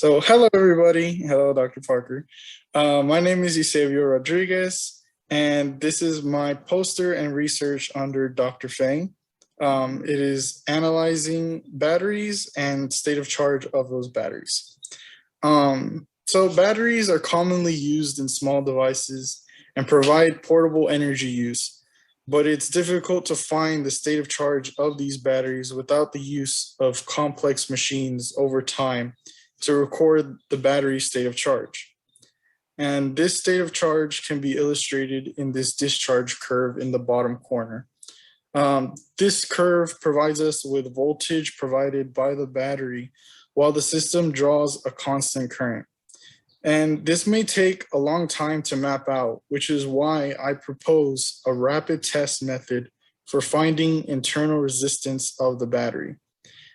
So hello, everybody. Hello, Dr. Parker. My name is Eusebio Rodriguez, and this is my poster and research under Dr. Fang. It is analyzing batteries and state of charge of those batteries. So batteries are commonly used in small devices and provide portable energy use, but it's difficult to find the state of charge of these batteries without the use of complex machines over time to record the battery state of charge. And this state of charge can be illustrated in this discharge curve in the bottom corner. This curve provides us with voltage provided by the battery while the system draws a constant current. And this may take a long time to map out, which is why I propose a rapid test method for finding internal resistance of the battery.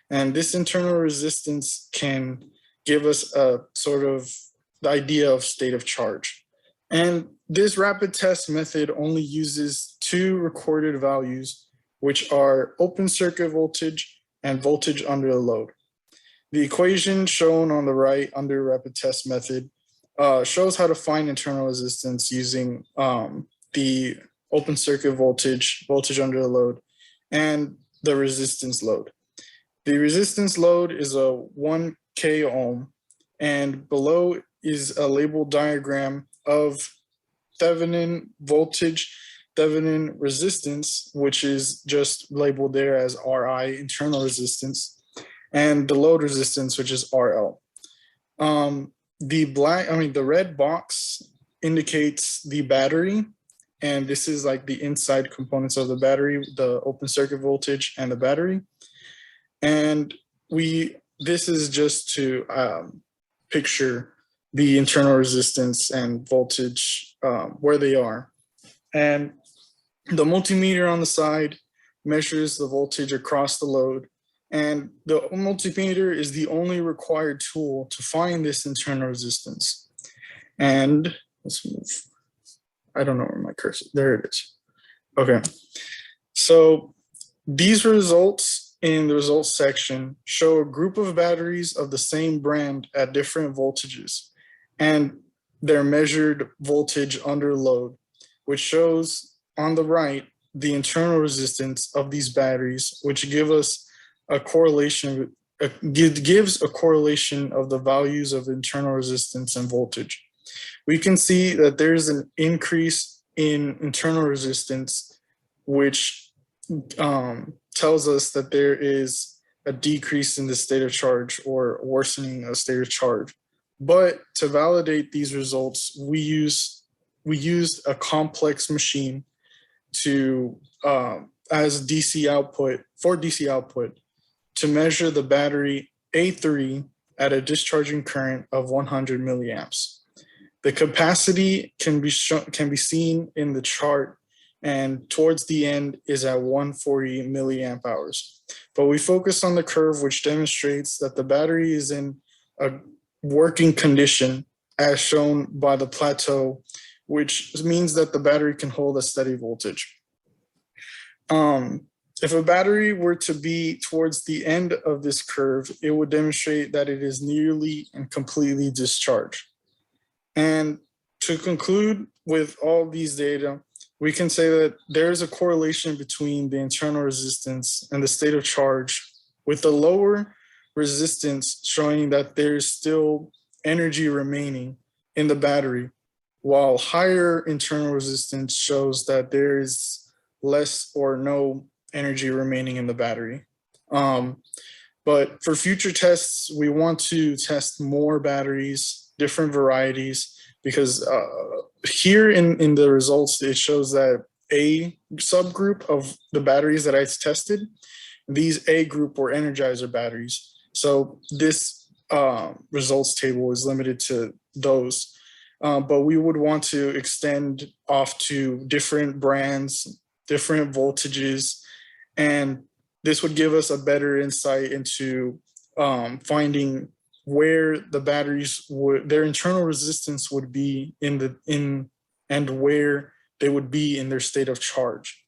And this internal resistance can give us a sort of the idea of state of charge. And this rapid test method only uses two recorded values, which are open circuit voltage and voltage under the load. The equation shown on the right under rapid test method shows how to find internal resistance using the open circuit voltage, voltage under the load, and the resistance load. The resistance load is a 1 K ohm, and below is a labeled diagram of Thevenin voltage, Thevenin resistance, which is just labeled there as RI, internal resistance, and the load resistance, which is RL. The red box indicates the battery, and this is like the inside components of the battery, the open circuit voltage and the battery. And this is just to picture the internal resistance and voltage where they are. And the multimeter on the side measures the voltage across the load. And the multimeter is the only required tool to find this internal resistance. And let's move. I don't know where my cursor, there it is. Okay, so these results in the results section show a group of batteries of the same brand at different voltages and their measured voltage under load, which shows on the right the internal resistance of these batteries, which give us a correlation, gives a correlation of the values of internal resistance and voltage. We can see that there's an increase in internal resistance, which tells us that there is a decrease in the state of charge or worsening of state of charge. But to validate these results, we used a complex machine to as DC output, for DC output, to measure the battery A3 at a discharging current of 100 milliamps. The capacity can be seen in the chart, and towards the end is at 140 milliamp hours. But we focus on the curve, which demonstrates that the battery is in a working condition as shown by the plateau, which means that the battery can hold a steady voltage. If a battery were to be towards the end of this curve, it would demonstrate that it is nearly and completely discharged. And to conclude with all these data, we can say that there is a correlation between the internal resistance and the state of charge, with the lower resistance showing that there is still energy remaining in the battery, while higher internal resistance shows that there is less or no energy remaining in the battery. But for future tests, we want to test more batteries, different varieties, because here in the results, it shows that a subgroup of the batteries that I tested, these A group were Energizer batteries. So this results table is limited to those. But we would want to extend off to different brands, different voltages, and this would give us a better insight into finding where the batteries would, their internal resistance would be and where they would be in their state of charge.